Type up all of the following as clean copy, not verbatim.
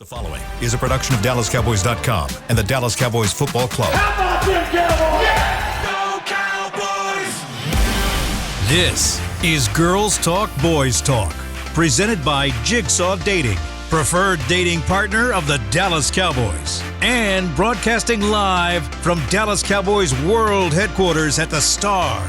The following is a production of DallasCowboys.com and the Dallas Cowboys Football Club. How about them Cowboys? Yeah! Go Cowboys! This is Girls Talk, Boys Talk, presented by Jigsaw Dating, preferred dating partner of the Dallas Cowboys, and broadcasting live from Dallas Cowboys World Headquarters at the Star.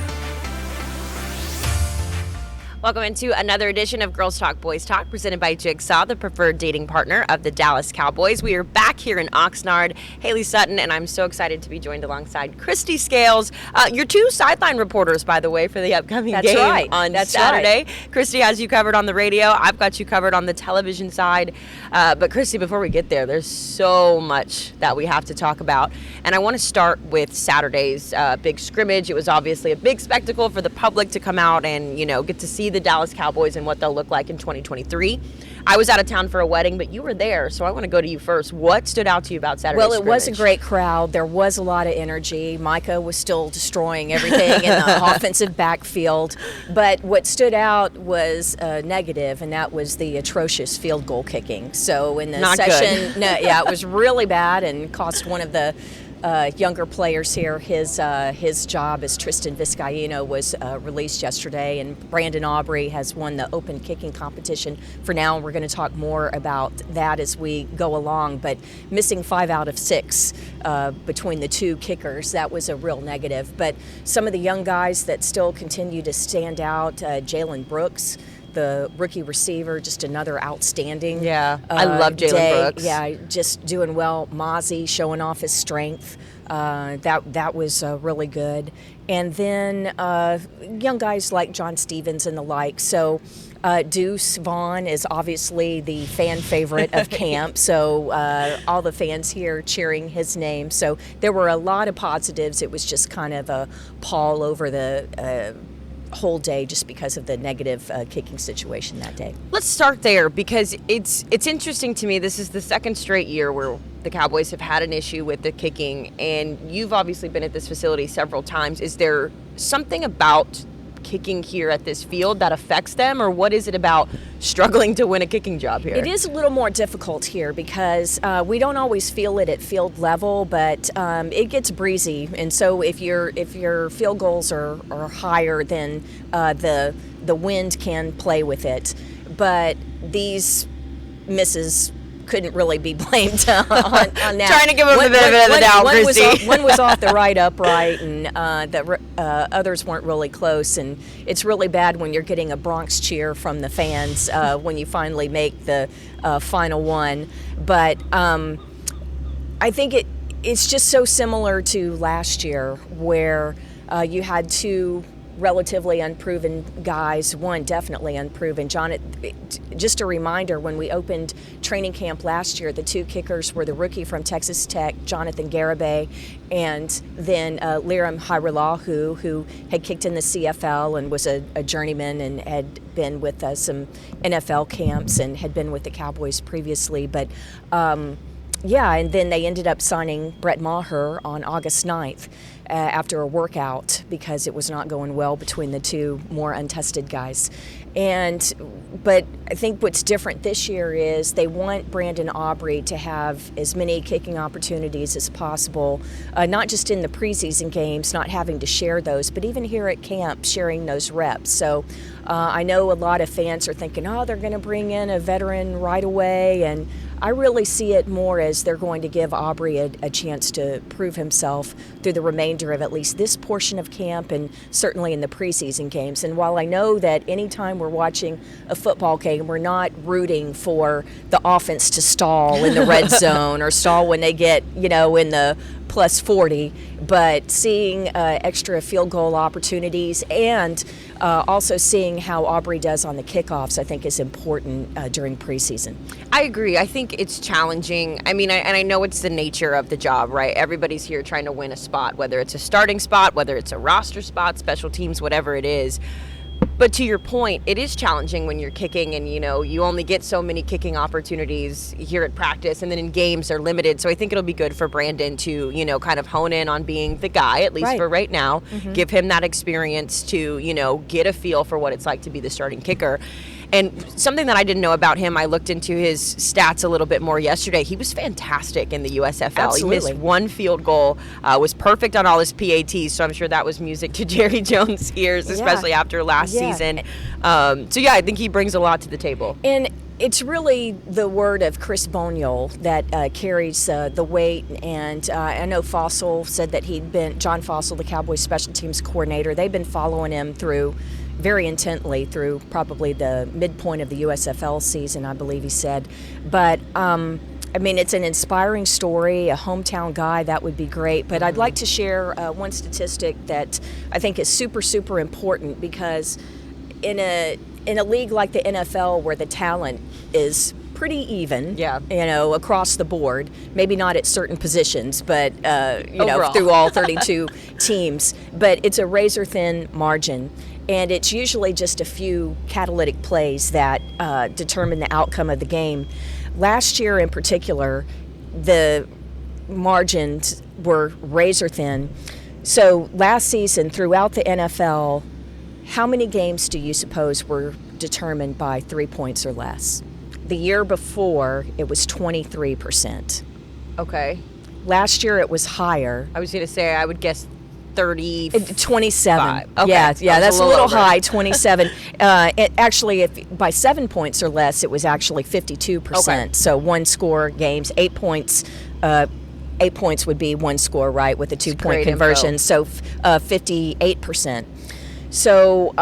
Welcome into another edition of Girls Talk, Boys Talk, presented by Jigsaw, the preferred dating partner of the Dallas Cowboys. We are back here in Oxnard. Hailey Sutton, and I'm so excited to be joined alongside Kristi Scales. Your two sideline reporters, by the way, for the upcoming game on Saturday. Right. Kristi has you covered on the radio. I've got you covered on the television side. But Kristi, before we get there, there's so much that we have to talk about. And I want to start with Saturday's big scrimmage. It was obviously a big spectacle for the public to come out and, get to see the Dallas Cowboys and what they'll look like in 2023. I was out of town for a wedding, but you were there, so I want to go to you first. What stood out to you about Saturday's scrimmage? Well, it was a great crowd. There was a lot of energy. Micah was still destroying everything in the offensive backfield. But what stood out was negative, and that was the atrocious field goal kicking. So in the session, it was really bad and cost one of the younger players here his job, as Tristan Vizcaino was released yesterday, and Brandon Aubrey has won the open kicking competition. For now, we're going to talk more about that as we go along, but missing 5 out of 6 between the two kickers, that was a real negative. But some of the young guys that still continue to stand out, Jalen Brooks, the rookie receiver, just another outstanding I love Jalen Brooks. Yeah, just doing well. Mozzie showing off his strength. That was really good. And then young guys like John Stevens and the like. So Deuce Vaughn is obviously the fan favorite of camp. So all the fans here cheering his name. So there were a lot of positives. It was just kind of a pall over the whole day just because of the negative kicking situation that day. Let's start there because it's interesting to me. This is the second straight year where the Cowboys have had an issue with the kicking, and you've obviously been at this facility several times. Is there something about kicking here at this field that affects them, or what is it about struggling to win a kicking job here? It is a little more difficult here because we don't always feel it at field level, but it gets breezy, and so if your field goals are higher, then the wind can play with it. But these misses couldn't really be blamed on that. Trying to give them the benefit of the doubt, Kristi. One was off the right upright, and the others weren't really close. And it's really bad when you're getting a Bronx cheer from the fans when you finally make the final one. But I think it's just so similar to last year where you had two relatively unproven guys, one definitely unproven. Just a reminder, when we opened training camp last year, the two kickers were the rookie from Texas Tech, Jonathan Garibay, and then Liram Hajrullahu, who had kicked in the CFL and was a journeyman and had been with some NFL camps and had been with the Cowboys previously. But and then they ended up signing Brett Maher on August 9th. After a workout because it was not going well between the two more untested guys. But I think what's different this year is they want Brandon Aubrey to have as many kicking opportunities as possible, not just in the preseason games, not having to share those, but even here at camp, sharing those reps. So I know a lot of fans are thinking, they're going to bring in a veteran right away, and I really see it more as they're going to give Aubrey a chance to prove himself through the remainder of at least this portion of camp and certainly in the preseason games. And while I know that anytime we're watching a football game, we're not rooting for the offense to stall in the red zone or stall when they get, in the plus 40, but seeing extra field goal opportunities and also seeing how Aubrey does on the kickoffs, I think is important during preseason. I agree. I think it's challenging. I mean, I know it's the nature of the job, right? Everybody's here trying to win a spot, whether it's a starting spot, whether it's a roster spot, special teams, whatever it is. But to your point, it is challenging when you're kicking and, you only get so many kicking opportunities here at practice, and then in games they're limited. So I think it'll be good for Brandon to, kind of hone in on being the guy, at least for right now, give him that experience to, get a feel for what it's like to be the starting kicker. And something that I didn't know about him, I looked into his stats a little bit more yesterday. He was fantastic in the USFL. Absolutely. He missed one field goal, was perfect on all his PATs, so I'm sure that was music to Jerry Jones' ears, especially after last season. So yeah, I think he brings a lot to the table. And it's really the word of Chris Boniol that carries the weight. And I know Fossil said that John Fossil, the Cowboys special teams coordinator, they've been following him very intently through probably the midpoint of the USFL season, I believe he said. But I mean, it's an inspiring story, a hometown guy, that would be great. But I'd like to share one statistic that I think is super, super important, because in a league like the NFL, where the talent is pretty even, across the board, maybe not at certain positions, but through all 32 teams, but it's a razor thin margin. And it's usually just a few catalytic plays that determine the outcome of the game. Last year in particular, the margins were razor thin. So last season, throughout the NFL, how many games do you suppose were determined by 3 points or less? The year before, it was 23%. Okay. Last year, it was higher. I was going to say, I would guess 27. Okay. Yeah, that's a little over. high, 27. Actually, by 7 points or less, it was actually 52%. Okay. So one score games, 8 points. 8 points would be one score, right, with a 2-point conversion. Info. So 58%. So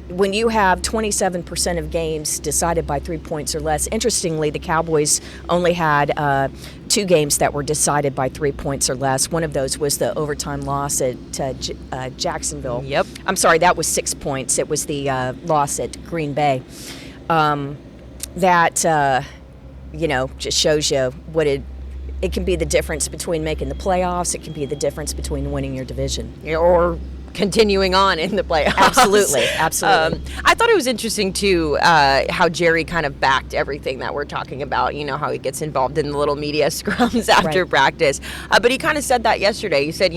when you have 27% of games decided by 3 points or less, interestingly, the Cowboys only had 2 games that were decided by 3 points or less. One of those was the overtime loss at Jacksonville. Yep. I'm sorry, that was 6 points. It was the loss at Green Bay. That just shows you what it can be, the difference between making the playoffs. It can be the difference between winning your division. Or continuing on in the playoffs. Absolutely. I thought it was interesting too how Jerry kind of backed everything that we're talking about. You know, how he gets involved in the little media scrums after practice. But he kind of said that yesterday. He said,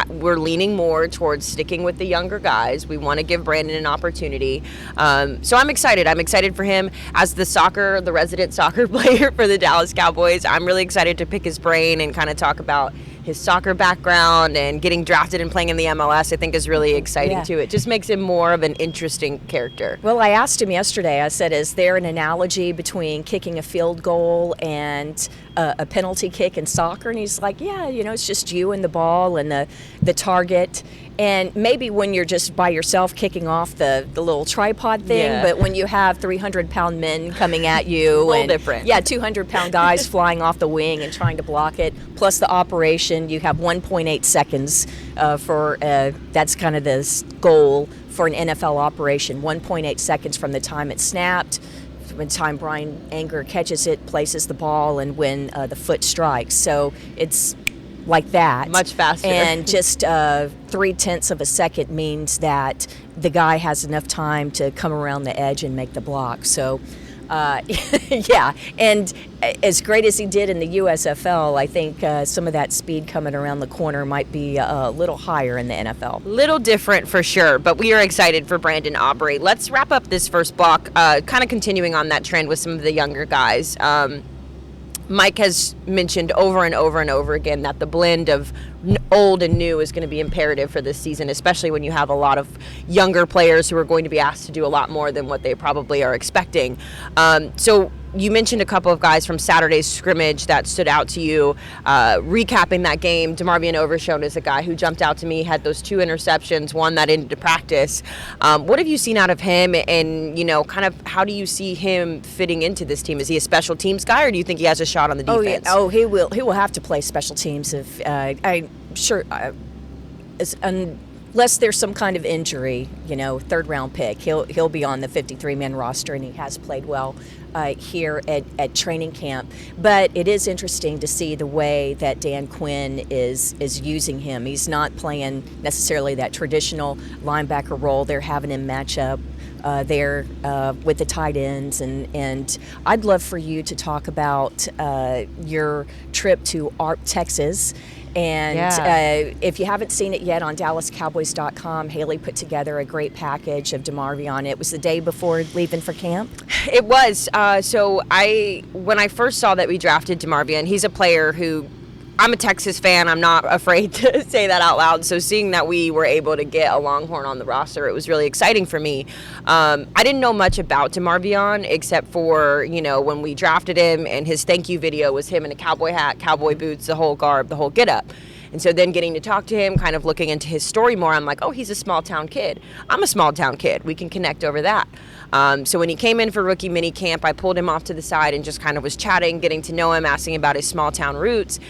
we're leaning more towards sticking with the younger guys. We want to give Brandon an opportunity. So I'm excited. I'm excited for him as the resident soccer player for the Dallas Cowboys. I'm really excited to pick his brain and kind of talk about his soccer background, and getting drafted and playing in the MLS, I think, is really exciting too. It just makes him more of an interesting character. Well, I asked him yesterday, I said, is there an analogy between kicking a field goal and a penalty kick in soccer? And he's like, yeah, it's just you and the ball and the target. And maybe when you're just by yourself kicking off the little tripod thing, but when you have 300-pound men coming at you, a little different. Yeah, 200-pound guys flying off the wing and trying to block it, plus the operation, you have 1.8 seconds for that's kind of the goal for an NFL operation. 1.8 seconds from the time it snapped, from the time Brian Anger catches it, places the ball, and when the foot strikes. So it's like that. Much faster. And just 0.3 of a second means that the guy has enough time to come around the edge and make the block. So, and as great as he did in the USFL, I think some of that speed coming around the corner might be a little higher in the NFL. Little different for sure, but we are excited for Brandon Aubrey. Let's wrap up this first block, kind of continuing on that trend with some of the younger guys. Mike has mentioned over and over and over again that the blend of old and new is going to be imperative for this season, especially when you have a lot of younger players who are going to be asked to do a lot more than what they probably are expecting. So you mentioned a couple of guys from Saturday's scrimmage that stood out to you. Recapping that game, DeMarvion Overshown is a guy who jumped out to me, had those 2 interceptions, one that ended practice. What have you seen out of him, and kind of how do you see him fitting into this team? Is he a special teams guy, or do you think he has a shot on the defense? He will. He will have to play special teams if I'm sure. Unless there's some kind of injury, 3rd round pick, he'll be on the 53-man roster, and he has played well here at training camp. But it is interesting to see the way that Dan Quinn is using him. He's not playing necessarily that traditional linebacker role. They're having him match up there with the tight ends, and I'd love for you to talk about your trip to Texas And if you haven't seen it yet on DallasCowboys.com, Hailey put together a great package of DeMarvion. It was the day before leaving for camp. It was. When I first saw that we drafted DeMarvion, he's a player who, I'm a Texas fan. I'm not afraid to say that out loud. So seeing that we were able to get a Longhorn on the roster, it was really exciting for me. I didn't know much about DeMarvion except for, when we drafted him, and his thank you video was him in a cowboy hat, cowboy boots, the whole garb, the whole get up. And so then getting to talk to him, kind of looking into his story more, I'm like, oh, he's a small town kid. I'm a small town kid. We can connect over that. So when he came in for rookie mini camp, I pulled him off to the side and just kind of was chatting, getting to know him, asking about his small town roots.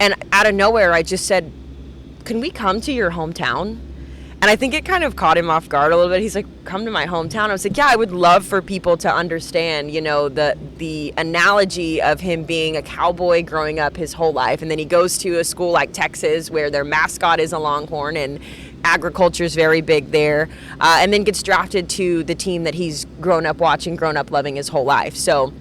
And out of nowhere, I just said, can we come to your hometown? And I think it kind of caught him off guard a little bit. He's like, come to my hometown? I was like, yeah, I would love for people to understand, the analogy of him being a cowboy growing up his whole life. And then he goes to a school like Texas where their mascot is a Longhorn and agriculture is very big there. And then gets drafted to the team that he's grown up watching, grown up loving his whole life. So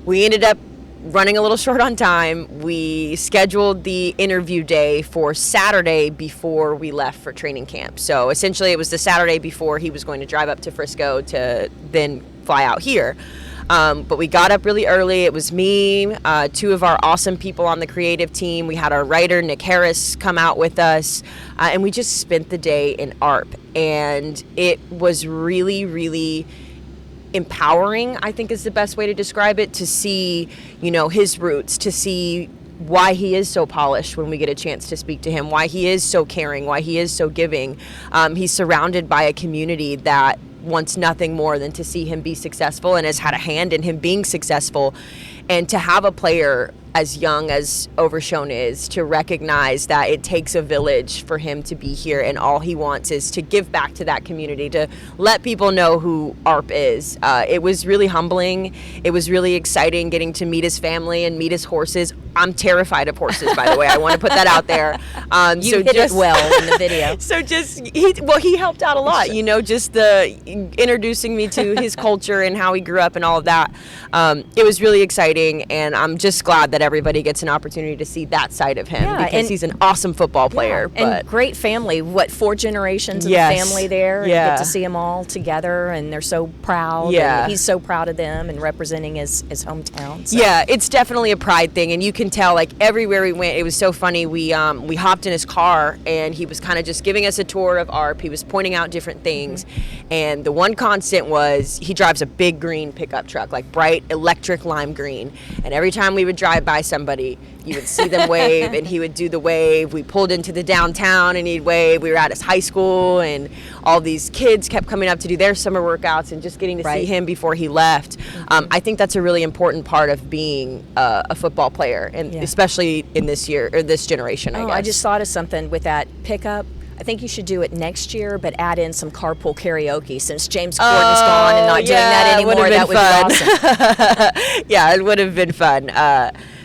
we ended up running a little short on time. We scheduled the interview day for Saturday before we left for training camp. So essentially it was the Saturday before he was going to drive up to Frisco to then fly out here. But we got up really early. It was me, two of our awesome people on the creative team. We had our writer, Nick Harris, come out with us. And we just spent the day in ARP. And it was really, really empowering, I think is the best way to describe it, to see, his roots, to see why he is so polished when we get a chance to speak to him, why he is so caring, why he is so giving. He's surrounded by a community that wants nothing more than to see him be successful and has had a hand in him being successful. And to have a player as young as Overshown is, to recognize that it takes a village for him to be here, and all he wants is to give back to that community, to let people know who ARP is. It was really humbling. It was really exciting getting to meet his family and meet his horses. I'm terrified of horses, by the way. I want to put that out there. You hit it well in the video. So he helped out a lot, just the introducing me to his culture and how he grew up and all of that. It was really exciting, and I'm just glad that everybody gets an opportunity to see that side of him, because he's an awesome football player. And great family. 4 generations of the family there. And you get to see them all together, and they're so proud. And he's so proud of them and representing his hometown. So. Yeah, it's definitely a pride thing, and you can tell, like, everywhere we went, it was so funny. We hopped in his car, and he was kind of just giving us a tour of ARP. He was pointing out different things, and the one constant was he drives a big green pickup truck, like bright electric lime green, and every time we would drive by somebody, you would see them wave, and he would do the wave. We pulled into the downtown, and he'd wave. We were at his high school, and all these kids kept coming up to do their summer workouts, and just getting to see him before he left. I think that's a really important part of being a football player, and especially in this year, or this generation, I guess. I just thought of something with that pickup. I think you should do it next year, but add in some carpool karaoke, since James Corden's gone and not doing that anymore. That would be awesome. Yeah, it would have been fun.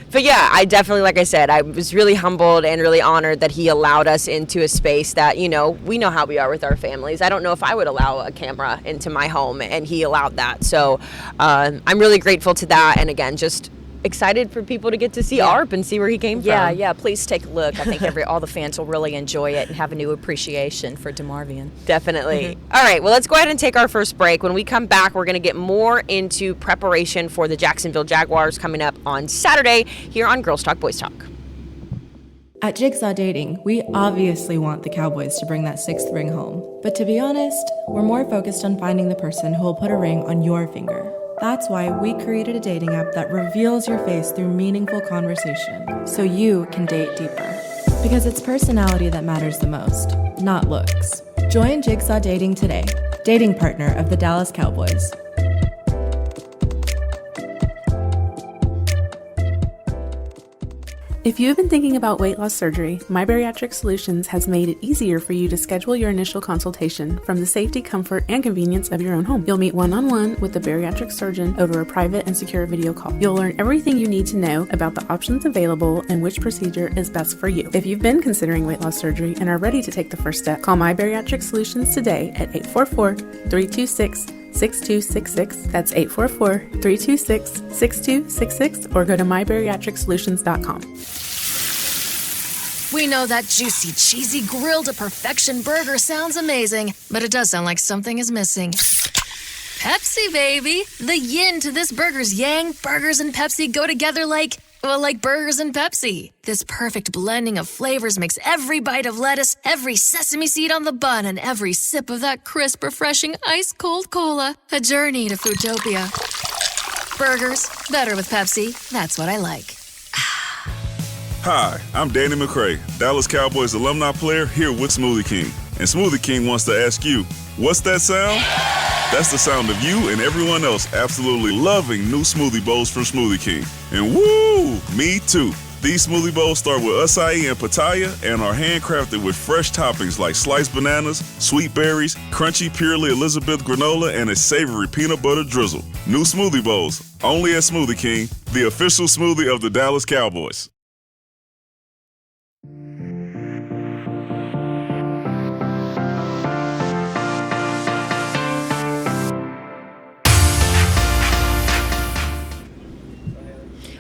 But yeah, I definitely, like I said, I was really humbled and really honored that he allowed us into a space that, we know how we are with our families. I don't know if I would allow a camera into my home, and he allowed that. So I'm really grateful to that. And again, just excited for people to get to see ARP and see where he came from. Yeah, please take a look. I think all the fans will really enjoy it and have a new appreciation for DeMarvion. Definitely. All right, well, let's go ahead and take our first break. When we come back, we're going to get more into preparation for the Jacksonville Jaguars coming up on Saturday here on Girls Talk Boys Talk. At Jigsaw Dating, we obviously want the Cowboys to bring that 6th ring home. But to be honest, we're more focused on finding the person who will put a ring on your finger. That's why we created a dating app that reveals your face through meaningful conversation, so you can date deeper. Because it's personality that matters the most, not looks. Join Jigsaw Dating today, dating partner of the Dallas Cowboys. If you have been thinking about weight loss surgery, My Bariatric Solutions has made it easier for you to schedule your initial consultation from the safety, comfort, and convenience of your own home. You'll meet one-on-one with the bariatric surgeon over a private and secure video call. You'll learn everything you need to know about the options available and which procedure is best for you. If you've been considering weight loss surgery and are ready to take the first step, call My Bariatric Solutions today at 844-326-6266. That's 844-326-6266, or go to mybariatricsolutions.com. We know that juicy, cheesy, grilled to perfection burger sounds amazing, but it does sound like something is missing. Pepsi, baby! The yin to this burger's yang. Burgers and Pepsi go together like burgers and Pepsi. This perfect blending of flavors makes every bite of lettuce, every sesame seed on the bun, and every sip of that crisp, refreshing, ice-cold cola a journey to Foodtopia. Burgers, better with Pepsi. That's what I like. Hi, I'm Danny McCray, Dallas Cowboys alumni player here with Smoothie King. And Smoothie King wants to ask you, what's that sound? That's the sound of you and everyone else absolutely loving new smoothie bowls from Smoothie King. And woo, me too. These smoothie bowls start with acai and pitaya and are handcrafted with fresh toppings like sliced bananas, sweet berries, crunchy Purely Elizabeth granola, and a savory peanut butter drizzle. New smoothie bowls, only at Smoothie King, the official smoothie of the Dallas Cowboys.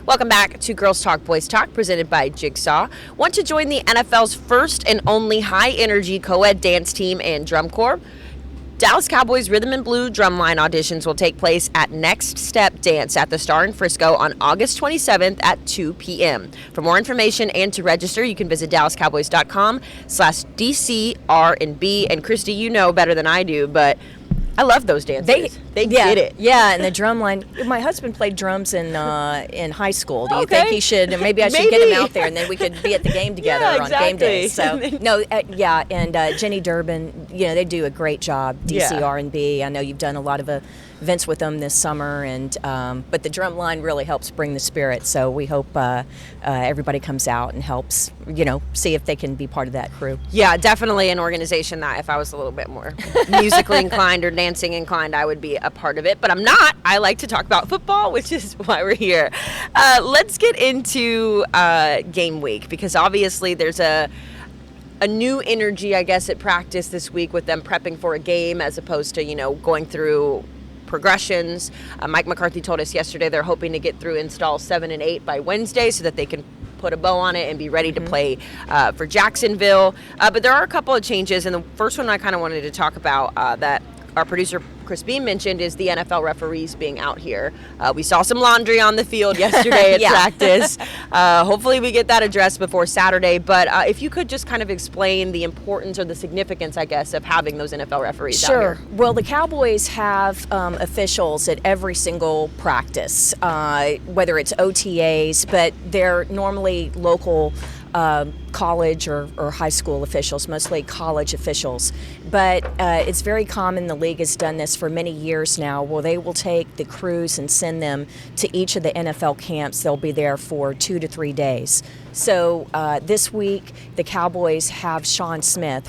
Welcome back to Girls Talk Boys Talk, presented by Jigsaw. Want to join the NFL's first and only high-energy co-ed dance team and drum corps? Dallas Cowboys Rhythm and Blue drumline auditions will take place at Next Step Dance at the Star in Frisco on August 27th at 2 p.m. For more information and to register, you can visit dallascowboys.com/DCR&B. And Kristi, you know better than I do, but I love those dances. They get it. Yeah, and the drum line. My husband played drums in high school. Do you think he should? Maybe I should get him out there, and then we could be at the game together on game days. So no, and Jenny Durbin, they do a great job. DCR&B. I know you've done a lot of events with them this summer, and but the drum line really helps bring the spirit. So we hope everybody comes out and helps. See if they can be part of that crew. Yeah, definitely an organization that if I was a little bit more musically inclined or dancing inclined, I would be a part of it. But I'm not. I like to talk about football, which is why we're here. Let's get into game week, because obviously there's a new energy, I guess, at practice this week with them prepping for a game as opposed to, going through progressions. Mike McCarthy told us yesterday they're hoping to get through install 7 and 8 by Wednesday so that they can put a bow on it and be ready to play for Jacksonville. But there are a couple of changes, and the first one I kind of wanted to talk about that our producer Chris Beam mentioned is the NFL referees being out here. We saw some laundry on the field yesterday at practice. Hopefully we get that addressed before Saturday. But if you could just kind of explain the importance or the significance, I guess, of having those NFL referees out here. Sure. Well, the Cowboys have officials at every single practice, whether it's OTAs, but they're normally local college or high school officials, mostly college officials. But it's very common, the league has done this for many years now, where they will take the crews and send them to each of the NFL camps. They'll be there for 2 to 3 days. So this week, the Cowboys have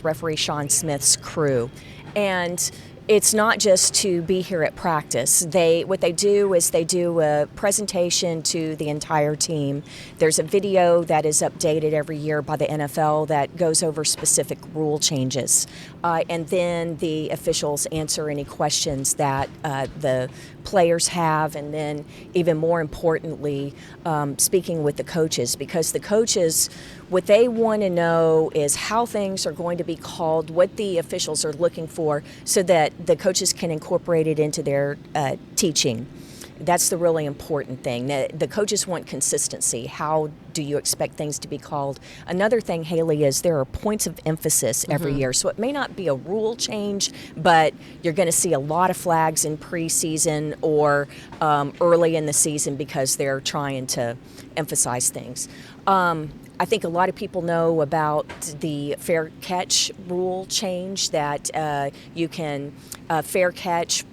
referee Sean Smith's crew. And it's not just to be here at practice. What they do is they do a presentation to the entire team. There's a video that is updated every year by the NFL that goes over specific rule changes. And then the officials answer any questions that the players have, and then even more importantly, speaking with the coaches, because the coaches, what they want to know is how things are going to be called, what the officials are looking for, so that the coaches can incorporate it into their teaching. That's the really important thing. The coaches want consistency. How do you expect things to be called? Another thing, Hailey, is there are points of emphasis every year. So it may not be a rule change, but you're going to see a lot of flags in preseason or early in the season because they're trying to emphasize things. I think a lot of people know about the fair catch rule change, that you can fair catch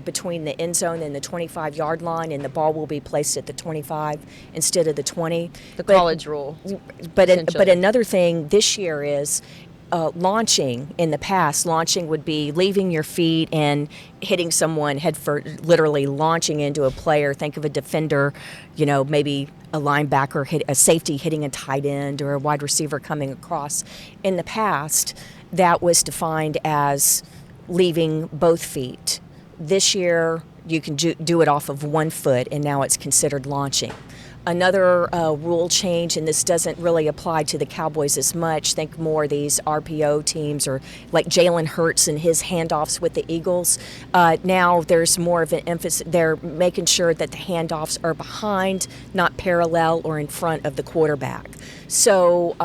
between the end zone and the 25-yard line, and the ball will be placed at the 25 instead of the 20. The college rule. But another thing this year is launching. In the past, launching would be leaving your feet and hitting someone head first, literally launching into a player. Think of a defender, maybe a linebacker, a safety hitting a tight end, or a wide receiver coming across. In the past, that was defined as leaving both feet. This year, you can do it off of 1 foot, and now it's considered launching. Another rule change, and this doesn't really apply to the Cowboys as much. Think more of these RPO teams, or like Jalen Hurts and his handoffs with the Eagles. Now there's more of an emphasis. They're making sure that the handoffs are behind, not parallel or in front of the quarterback. So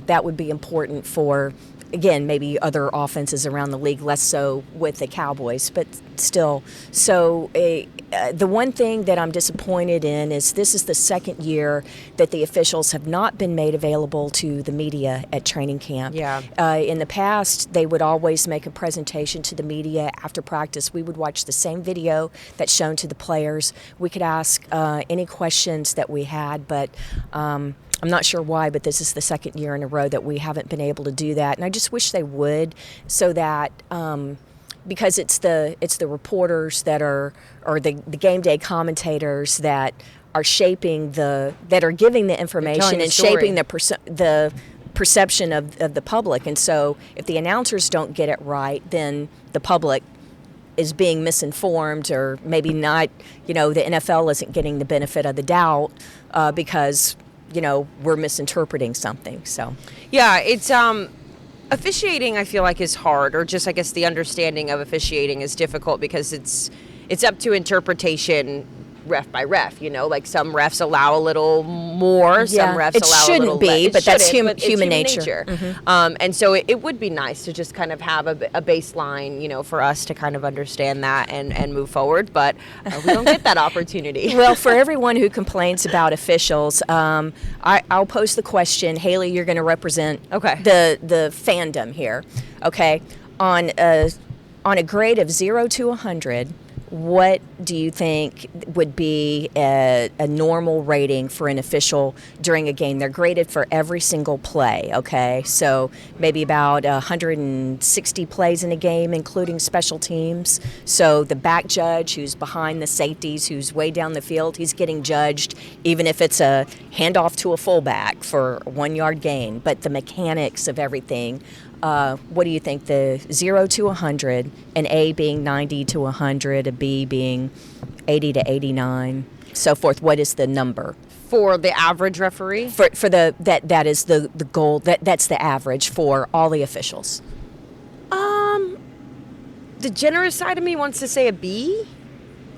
that would be important for, again, maybe other offenses around the league, less so with the Cowboys, but still. So the one thing that I'm disappointed in is this is the second year that the officials have not been made available to the media at training camp. Yeah. In the past, they would always make a presentation to the media after practice. We would watch the same video that's shown to the players. We could ask any questions that we had, but I'm not sure why, but this is the second year in a row that we haven't been able to do that, and I just wish they would, so that because it's the reporters that are, or the game day commentators that are shaping that are giving the information and shaping the perception of the public, and so if the announcers don't get it right, then the public is being misinformed, or maybe not. The NFL isn't getting the benefit of the doubt because we're misinterpreting something. So Yeah, it's officiating, I feel like, is hard, or just, I guess, the understanding of officiating is difficult because it's up to interpretation ref by ref, like some refs allow a little more, some refs allow a little less. It shouldn't be, but that's human nature. Mm-hmm. And so it would be nice to just kind of have a baseline, for us to kind of understand that and move forward, but we don't get that opportunity. Well, for everyone who complains about officials, I'll pose the question. Haley, you're going to represent the fandom here. Okay, on a grade of 0 to 100, what do you think would be a normal rating for an official during a game? They're graded for every single play, okay? So maybe about 160 plays in a game, including special teams. So the back judge, who's behind the safeties, who's way down the field, he's getting judged, even if it's a handoff to a fullback for a 1-yard gain. But the mechanics of everything, what do you think, the 0 to 100, an A being 90 to 100, a B being 80 to 89, so forth? What is the number? For the average referee? For that is the goal, that's the average for all the officials. The generous side of me wants to say a B.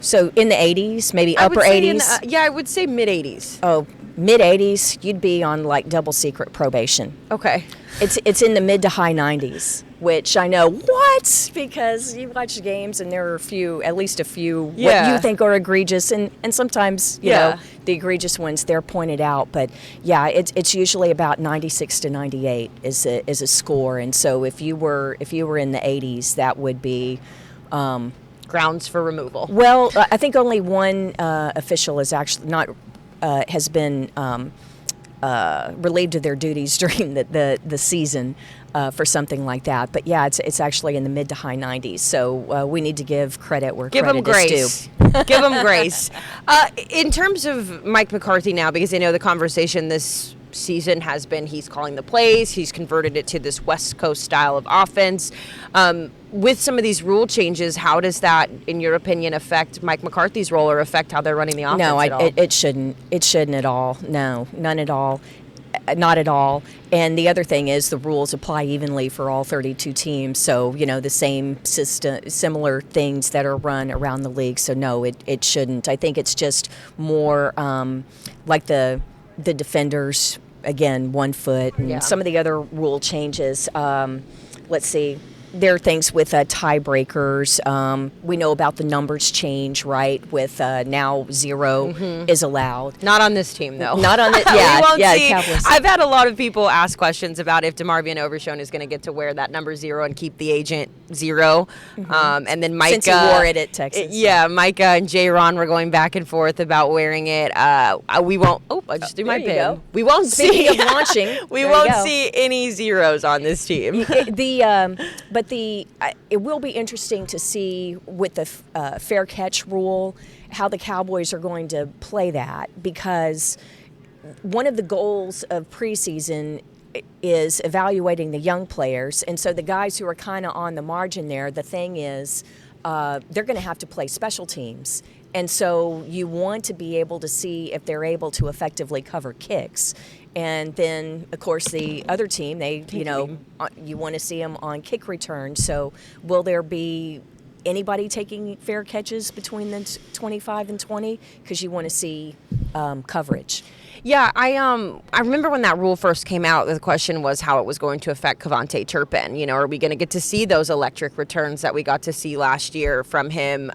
So in the 80s, maybe upper 80s? I would say mid 80s. Oh, mid 80s, you'd be on like double secret probation. Okay. It's in the mid to high 90s, which I know, what? Because you watch games and there are at least a few what you think are egregious, and sometimes the egregious ones, they're pointed out. But yeah, it's usually about 96 to 98 is a score, and so if you were in the 80s, that would be grounds for removal. Well, I think only one official is actually not has been relieved of their duties during the season for something like that. But yeah, it's actually in the mid to high 90s. So we need to give credit where credit is due. Give them grace. In terms of Mike McCarthy now, because I know the conversation this season has been he's calling the plays, he's converted it to this West Coast style of offense. With some of these rule changes, how does that, in your opinion, affect Mike McCarthy's role or affect how they're running the offense at all? It shouldn't. It shouldn't at all. No, none at all. Not at all. And the other thing is the rules apply evenly for all 32 teams. So, the same system, similar things that are run around the league. So, no, it shouldn't. I think it's just more like the defenders, again, 1 foot, and some of the other rule changes. Let's see. There are things with tiebreakers. We know about the numbers change, right? With now 0 is allowed. Not on this team, though. Not on the Cowboys. I've had a lot of people ask questions about if DeMarvion Overshown is going to get to wear that number 0 and keep the agent 0. And then Micah, since he wore it at Texas. Micah and J-Ron were going back and forth about wearing it. We won't. Oh, I just threw my pin. We won't Speaking of launching, we won't see any 0s on this team. But it will be interesting to see with the fair catch rule how the Cowboys are going to play that, because one of the goals of preseason is evaluating the young players, and so the guys who are kind of on the margin there, the thing is they're going to have to play special teams. And so you want to be able to see if they're able to effectively cover kicks. And then, of course, the other team, you want to see them on kick return. So will there be anybody taking fair catches between the 25 and 20? Because you want to see coverage. Yeah, I remember when that rule first came out, the question was how it was going to affect Kevontae Turpin. Are we going to get to see those electric returns that we got to see last year from him?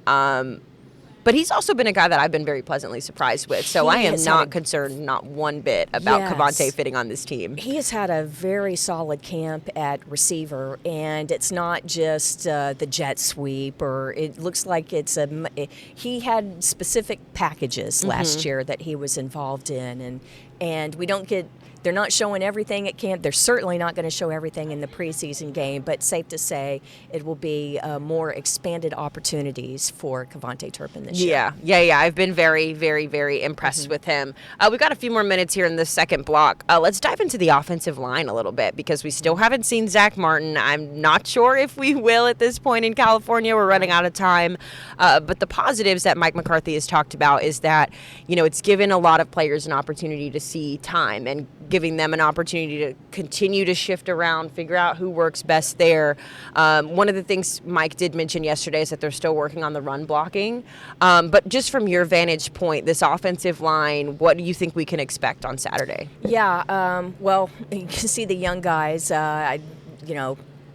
But he's also been a guy that I've been very pleasantly surprised with. So I am not concerned, not one bit, about Kevontae fitting on this team. He has had a very solid camp at receiver, and it's not just the jet sweep, or it looks like he had specific packages last year that he was involved in, and we don't get. They're not showing everything at camp. They're certainly not going to show everything in the preseason game, but safe to say it will be more expanded opportunities for Kevontae Turpin this year. Yeah. I've been very, very, very impressed with him. We've got a few more minutes here in the second block. Let's dive into the offensive line a little bit because we still haven't seen Zach Martin. I'm not sure if we will at this point in California. We're running out of time. But the positives that Mike McCarthy has talked about is that, it's given a lot of players an opportunity to see time and giving them an opportunity to continue to shift around, figure out who works best there. One of the things Mike did mention yesterday is that they're still working on the run blocking. But just from your vantage point, this offensive line, what do you think we can expect on Saturday? Yeah, well, you can see the young guys.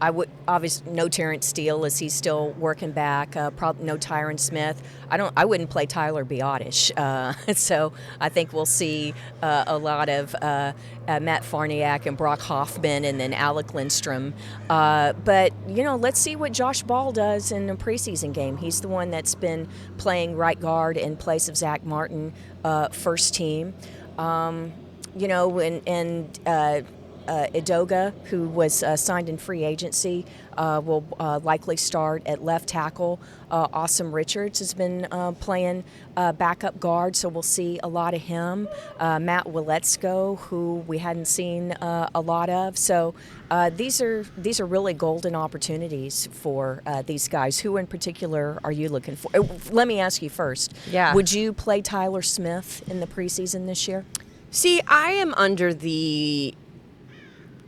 I would obviously no Terrence Steele as he's still working back. Probably no Tyron Smith. I wouldn't play Tyler Biotish. So I think we'll see a lot of Matt Farniak and Brock Hoffman and then Alec Lindstrom. But let's see what Josh Ball does in a preseason game. He's the one that's been playing right guard in place of Zach Martin, first team. Edoga, who was signed in free agency, will likely start at left tackle. Awesome Richards has been playing backup guard, so we'll see a lot of him. Matt Wiletsko, who we hadn't seen a lot of. So these are really golden opportunities for these guys. Who in particular are you looking for? Let me ask you first. Yeah. Would you play Tyler Smith in the preseason this year? See, I am under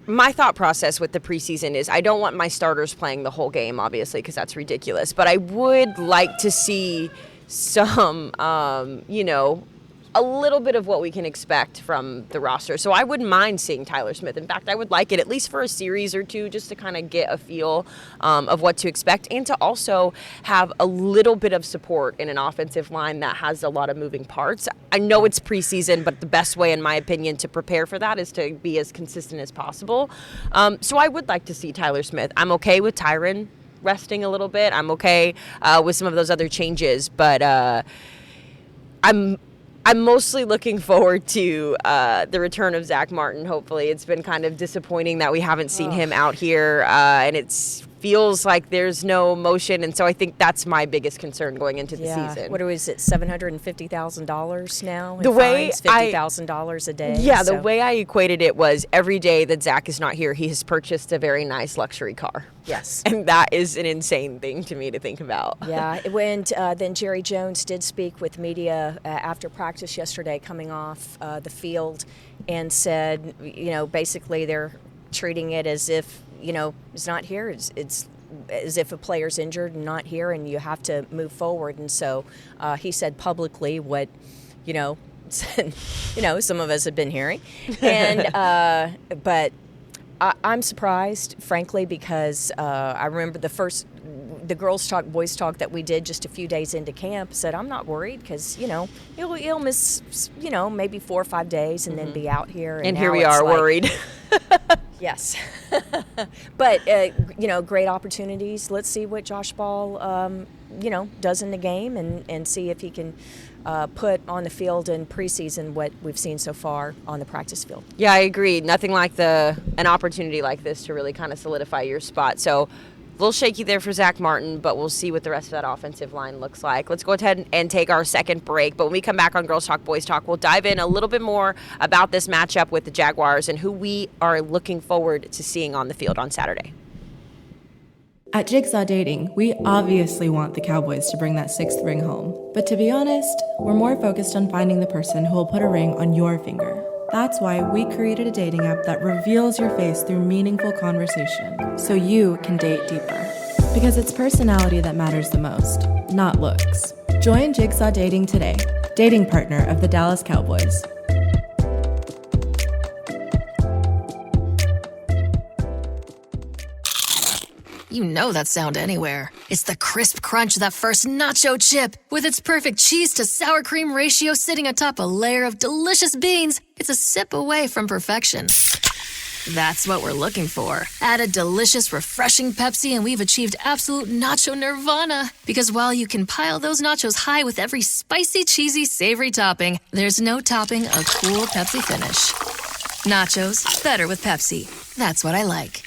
my thought process with the preseason is I don't want my starters playing the whole game, obviously, because that's ridiculous. But I would like to see some, a little bit of what we can expect from the roster. So I wouldn't mind seeing Tyler Smith. In fact, I would like it at least for a series or two just to kind of get a feel of what to expect and to also have a little bit of support in an offensive line that has a lot of moving parts. I know it's preseason, but the best way, in my opinion, to prepare for that is to be as consistent as possible. So I would like to see Tyler Smith. I'm okay with Tyron resting a little bit. I'm okay with some of those other changes, but I'm mostly looking forward to the return of Zach Martin, hopefully. It's been kind of disappointing that we haven't seen him out here, and it feels like there's no motion, and so I think that's my biggest concern going into the season. What is it, $750,000 now? The way $50,000 a day? Yeah, the way I equated it was every day that Zach is not here, he has purchased a very nice luxury car. Yes. And that is an insane thing to me to think about. Yeah, then Jerry Jones did speak with media after practice yesterday coming off the field and said, basically they're treating it as if, it's not here. It's as if a player's injured and not here and you have to move forward. And so he said publicly what, some of us have been hearing. And but I'm surprised, frankly, because I remember the girls talk, boys talk that we did just a few days into camp said, I'm not worried because, he'll miss, maybe 4 or 5 days and then be out here. And here we are worried. Yes. But, great opportunities. Let's see what Josh Ball, does in the game and see if he can put on the field in preseason what we've seen so far on the practice field. Yeah, I agree. Nothing like an opportunity like this to really kind of solidify your spot. So a little shaky there for Zach Martin, but we'll see what the rest of that offensive line looks like. Let's go ahead and take our second break. But when we come back on Girls Talk, Boys Talk, we'll dive in a little bit more about this matchup with the Jaguars and who we are looking forward to seeing on the field on Saturday. At Jigsaw Dating, we obviously want the Cowboys to bring that sixth ring home. But to be honest, we're more focused on finding the person who will put a ring on your finger. That's why we created a dating app that reveals your face through meaningful conversation, so you can date deeper. Because it's personality that matters the most, not looks. Join Jigsaw Dating today, dating partner of the Dallas Cowboys. You know that sound anywhere. It's the crisp crunch of that first nacho chip. With its perfect cheese to sour cream ratio sitting atop a layer of delicious beans, it's a sip away from perfection. That's what we're looking for. Add a delicious, refreshing Pepsi and we've achieved absolute nacho nirvana. Because while you can pile those nachos high with every spicy, cheesy, savory topping, there's no topping a cool Pepsi finish. Nachos, better with Pepsi. That's what I like.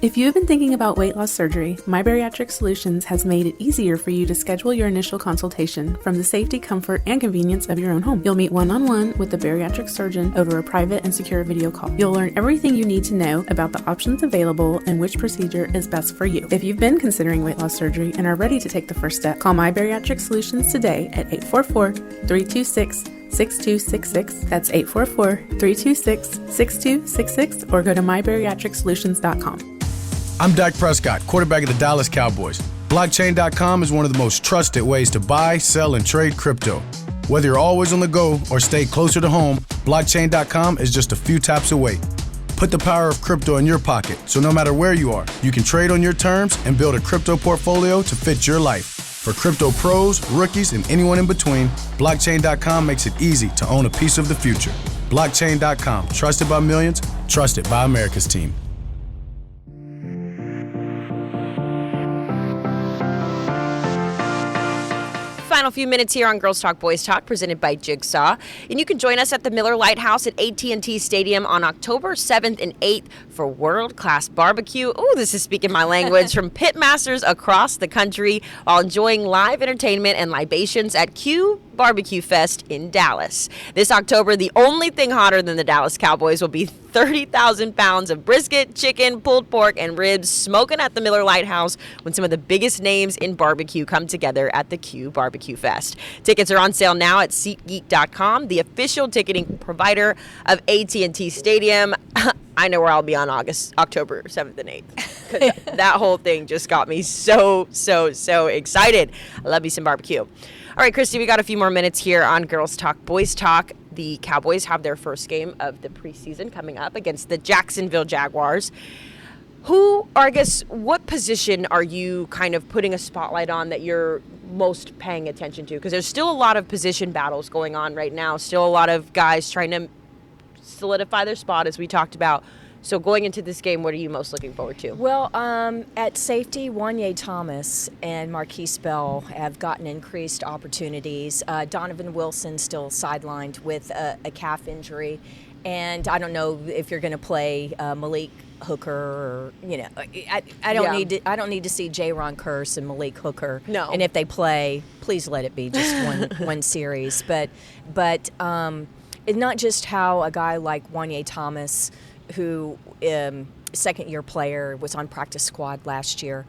If you have been thinking about weight loss surgery, My Bariatric Solutions has made it easier for you to schedule your initial consultation from the safety, comfort, and convenience of your own home. You'll meet one-on-one with the bariatric surgeon over a private and secure video call. You'll learn everything you need to know about the options available and which procedure is best for you. If you've been considering weight loss surgery and are ready to take the first step, call My Bariatric Solutions today at 844-326-6266. That's 844-326-6266, or go to mybariatricsolutions.com. I'm Dak Prescott, quarterback of the Dallas Cowboys. Blockchain.com is one of the most trusted ways to buy, sell, and trade crypto. Whether you're always on the go or stay closer to home, Blockchain.com is just a few taps away. Put the power of crypto in your pocket, so no matter where you are, you can trade on your terms and build a crypto portfolio to fit your life. For crypto pros, rookies, and anyone in between, Blockchain.com makes it easy to own a piece of the future. Blockchain.com, trusted by millions, trusted by America's team. Final few minutes here on Girls Talk Boys Talk, presented by Jigsaw, and you can join us at the Miller Lite House at AT&T Stadium on October 7th and 8th for world-class barbecue. Ooh, this is speaking my language. From pit masters across the country, while enjoying live entertainment and libations at Q Barbecue Fest in Dallas. This October, the only thing hotter than the Dallas Cowboys will be 30,000 pounds of brisket, chicken, pulled pork, and ribs smoking at the Miller Lite House when some of the biggest names in barbecue come together at the Q Barbecue Fest. Tickets are on sale now at SeatGeek.com, the official ticketing provider of AT&T Stadium. I know where I'll be on October 7th and 8th. 'Cause that whole thing just got me so excited. I love me some barbecue. All right, Kristi, we got a few more minutes here on Girls Talk, Boys Talk. The Cowboys have their first game of the preseason coming up against the Jacksonville Jaguars. What position are you kind of putting a spotlight on that you're most paying attention to? Because there's still a lot of position battles going on right now. Still a lot of guys trying to solidify their spot, as we talked about. So going into this game, what are you most looking forward to? Well, at safety, Wanye Thomas and Marquise Bell have gotten increased opportunities. Donovan Wilson still sidelined with a calf injury. And I don't know if you're going to play Malik Hooker or, I don't need to see J-Ron Kearse and Malik Hooker. No. And if they play, please let it be just one series. But it's not just how a guy like Wanye Thomas, who second-year player, was on practice squad last year,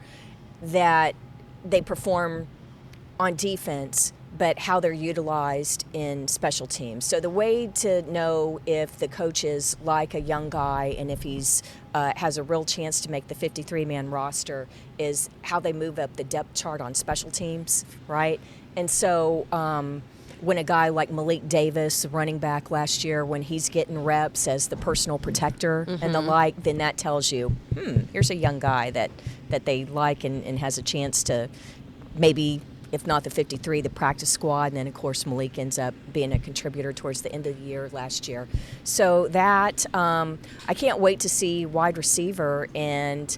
that they perform on defense, but how they're utilized in special teams. So the way to know if the coaches like a young guy and if he's has a real chance to make the 53-man roster is how they move up the depth chart on special teams, right? And so when a guy like Malik Davis, running back last year, when he's getting reps as the personal protector and the like, then that tells you, here's a young guy that they like and has a chance to maybe, if not the 53, the practice squad. And then, of course, Malik ends up being a contributor towards the end of the year last year. So that, I can't wait to see wide receiver and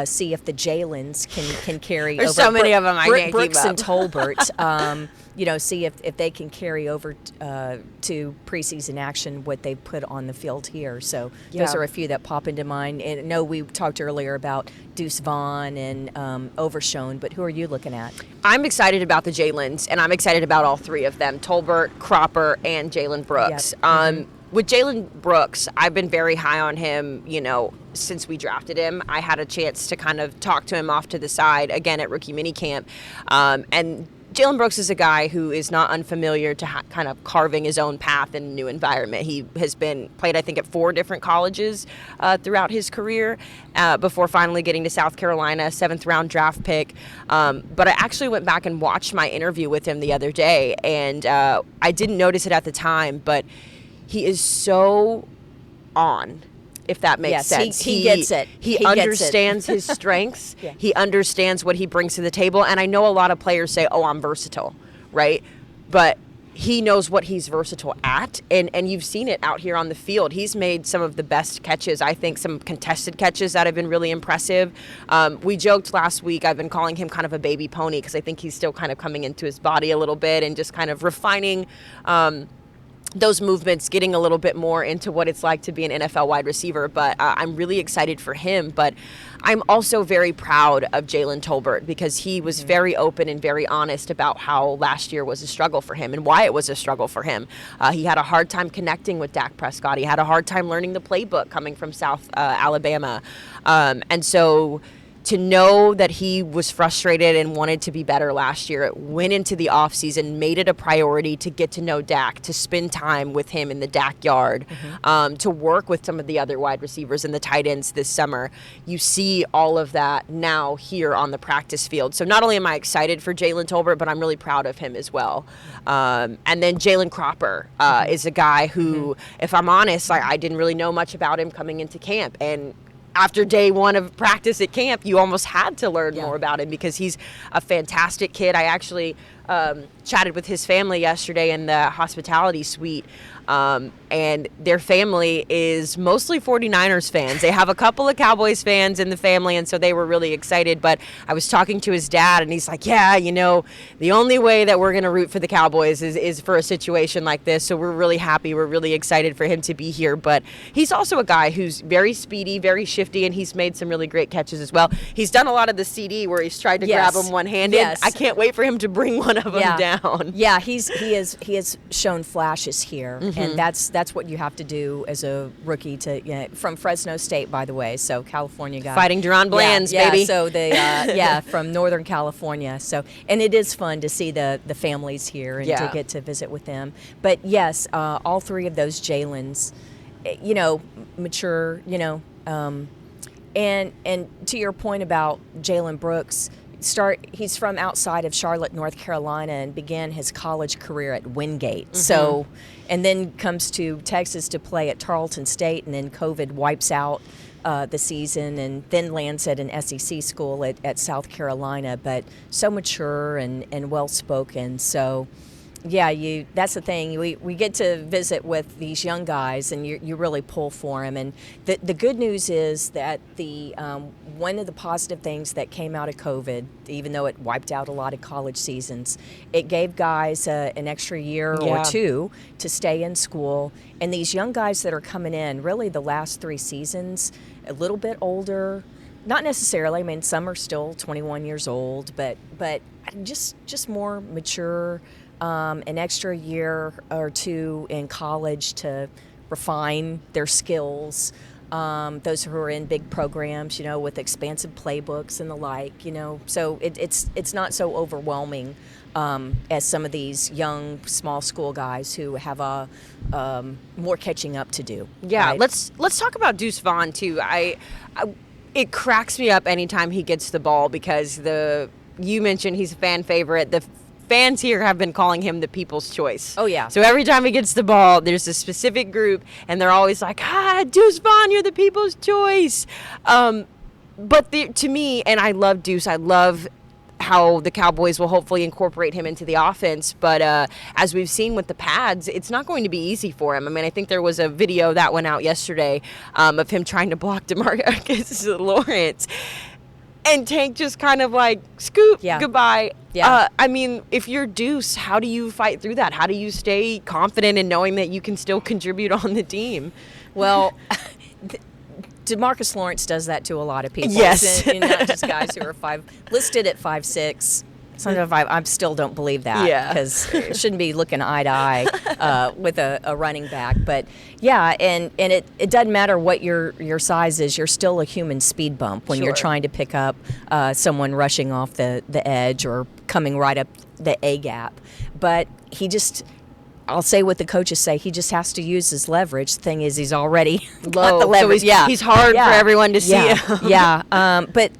see if the Jalen's can carry There's over. so many of them I can't Brooks keep up. and Tolbert, see if they can carry over to preseason action what they put on the field here. So those are a few that pop into mind. And I know we talked earlier about Deuce Vaughn and Overshown, but who are you looking at? I'm excited about the Jalen's, and I'm excited about all three of them, Tolbert, Cropper, and Jalen Brooks. Yep. with Jalen Brooks, I've been very high on him, since we drafted him. I had a chance to kind of talk to him off to the side, again, at rookie minicamp. And Jalen Brooks is a guy who is not unfamiliar to kind of carving his own path in a new environment. He has played, I think, at 4 different colleges throughout his career before finally getting to South Carolina, 7th-round draft pick. But I actually went back and watched my interview with him the other day, and I didn't notice it at the time, but he is so on, if that makes sense. He gets it. He understands his strengths. Yeah. He understands what he brings to the table. And I know a lot of players say, oh, I'm versatile, right? But he knows what he's versatile at. And you've seen it out here on the field. He's made some of the best catches, I think, some contested catches that have been really impressive. We joked last week, I've been calling him kind of a baby pony because I think he's still kind of coming into his body a little bit and just kind of refining those movements, getting a little bit more into what it's like to be an NFL wide receiver. But I'm really excited for him. But I'm also very proud of Jalen Tolbert because he was very open and very honest about how last year was a struggle for him and why it was a struggle for him. He had a hard time connecting with Dak Prescott. He had a hard time learning the playbook coming from South Alabama. And so to know that he was frustrated and wanted to be better last year, went into the offseason, made it a priority to get to know Dak, to spend time with him in the Dak yard, to work with some of the other wide receivers and the tight ends this summer. You see all of that now here on the practice field. So not only am I excited for Jalen Tolbert, but I'm really proud of him as well. And then Jalen Cropper is a guy who, if I'm honest, I didn't really know much about him coming into camp. And after day 1 of practice at camp, you almost had to learn more about him because he's a fantastic kid. I actually chatted with his family yesterday in the hospitality suite, and their family is mostly 49ers fans. They have a couple of Cowboys fans in the family, and so they were really excited. But I was talking to his dad, and he's like, yeah, the only way that we're going to root for the Cowboys is for a situation like this. So we're really happy. We're really excited for him to be here. But he's also a guy who's very speedy, very shifty, and he's made some really great catches as well. He's done a lot of the CD where he's tried to grab them one-handed. Yes. I can't wait for him to bring one of them down. Yeah, he has shown flashes here, and that's what you have to do as a rookie from Fresno State, by the way, so California guy. Fighting Deron Bland's, baby. So from Northern California. So, and it is fun to see the families here and to get to visit with them. But yes, all 3 of those Jalens, mature, and to your point about Jalen Brooks, he's from outside of Charlotte, North Carolina, and began his college career at Wingate. So, and then comes to Texas to play at Tarleton State, and then COVID wipes out the season, and then lands at an SEC school at South Carolina. But so mature and well spoken. So, yeah, that's the thing. We get to visit with these young guys, and you really pull for them. And the good news is that one of the positive things that came out of COVID, even though it wiped out a lot of college seasons, it gave guys an extra year or 2 to stay in school. And these young guys that are coming in, really the last 3 seasons, a little bit older. Not necessarily. I mean, some are still 21 years old, but just more mature. An extra year or 2 in college to refine their skills. Those who are in big programs, with expansive playbooks and the like, so it's not so overwhelming as some of these young small school guys who have more catching up to do. Yeah, right? let's talk about Deuce Vaughn too. It cracks me up anytime he gets the ball because you mentioned he's a fan favorite. The fans here have been calling him the people's choice. Oh, yeah. So every time he gets the ball, there's a specific group, and they're always like, Deuce Vaughn, you're the people's choice. But to me, and I love Deuce, I love how the Cowboys will hopefully incorporate him into the offense. But as we've seen with the pads, it's not going to be easy for him. I mean, I think there was a video that went out yesterday of him trying to block DeMarcus Lawrence. And Tank just kind of like, scoop, goodbye. Yeah. I mean, if you're Deuce, how do you fight through that? How do you stay confident in knowing that you can still contribute on the team? Well, DeMarcus Lawrence does that to a lot of people. Yes. And not just guys who are listed at 5'6", Sometimes I still don't believe that because it shouldn't be looking eye to eye with a running back. But yeah, and it doesn't matter what your size is. You're still a human speed bump when you're trying to pick up someone rushing off the edge or coming right up the A gap. But I'll say what the coaches say. He just has to use his leverage. The thing is, he's already got the leverage. So he's hard for everyone to see. But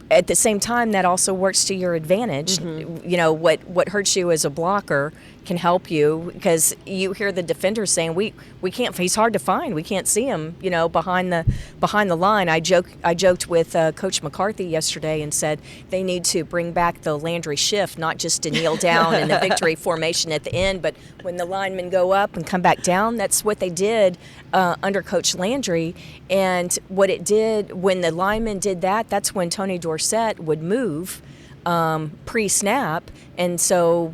at the same time, that also works to your advantage. Mm-hmm. What hurts you as a blocker can help you because you hear the defenders saying we can't. He's hard to find. We can't see him. Behind the line. I joked with Coach McCarthy yesterday and said they need to bring back the Landry shift, not just to kneel down in the victory formation at the end, but when the linemen go up and come back down. That's what they did under Coach Landry. And what it did when the linemen did that, that's when Tony Dorsett would move pre-snap, and so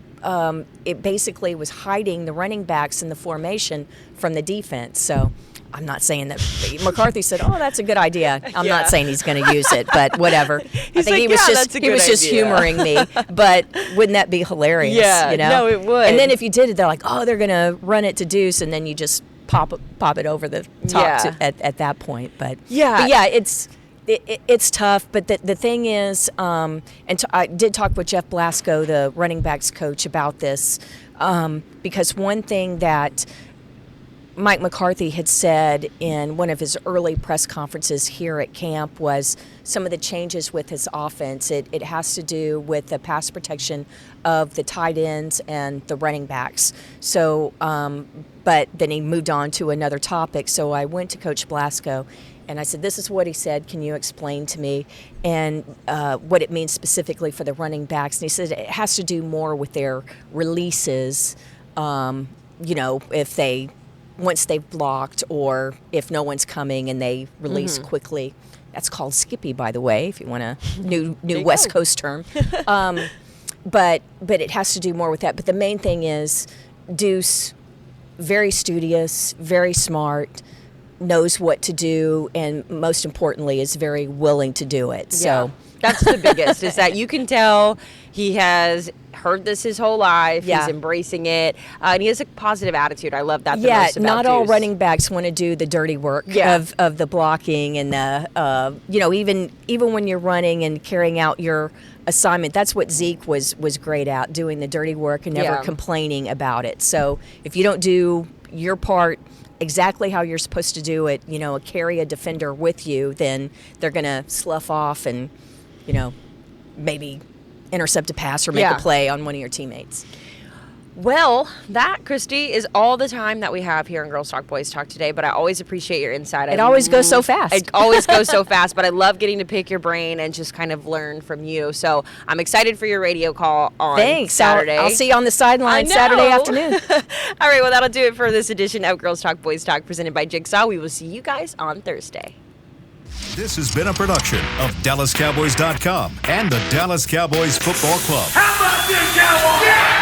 it basically was hiding the running backs in the formation from the defense. So I'm not saying that McCarthy said, "Oh, that's a good idea." I'm not saying he's going to use it, but whatever. I think he was just humoring me. But wouldn't that be hilarious? Yeah, no, it would. And then if you did it, they're like, "Oh, they're going to run it to Deuce," and then you just pop it over the top at that point. But it's tough, but the thing is, I did talk with Jeff Blasco, the running backs coach, about this, because one thing that Mike McCarthy had said in one of his early press conferences here at camp was some of the changes with his offense. It has to do with the pass protection of the tight ends and the running backs. So, but then he moved on to another topic. So I went to Coach Blasco and I said, "This is what he said. Can you explain to me and what it means specifically for the running backs?" And he said it has to do more with their releases. If they once they've blocked or if no one's coming and they release quickly. That's called skippy, by the way, if you want a new West Coast term. But it has to do more with that. But the main thing is Deuce, very studious, very smart, knows what to do, and most importantly is very willing to do it. So that's the biggest, is that you can tell he has heard this his whole life. He's embracing it, and he has a positive attitude. I love that the most about not all Deuce. Running backs want to do the dirty work of the blocking and the even when you're running and carrying out your assignment. That's what Zeke was great at, doing the dirty work and never complaining about it. So if you don't do your part exactly how you're supposed to do it, carry a defender with you, then they're going to slough off and maybe intercept a pass or make a play on one of your teammates. Well, that, Kristi, is all the time that we have here in Girls Talk, Boys Talk today, but I always appreciate your insight. It always goes so fast. It always goes so fast, but I love getting to pick your brain and just kind of learn from you. So I'm excited for your radio call on Saturday. I'll see you on the sideline Saturday afternoon. All right, well, that'll do it for this edition of Girls Talk, Boys Talk, presented by Jigsaw. We will see you guys on Thursday. This has been a production of DallasCowboys.com and the Dallas Cowboys Football Club. How about this, Cowboys? Yeah!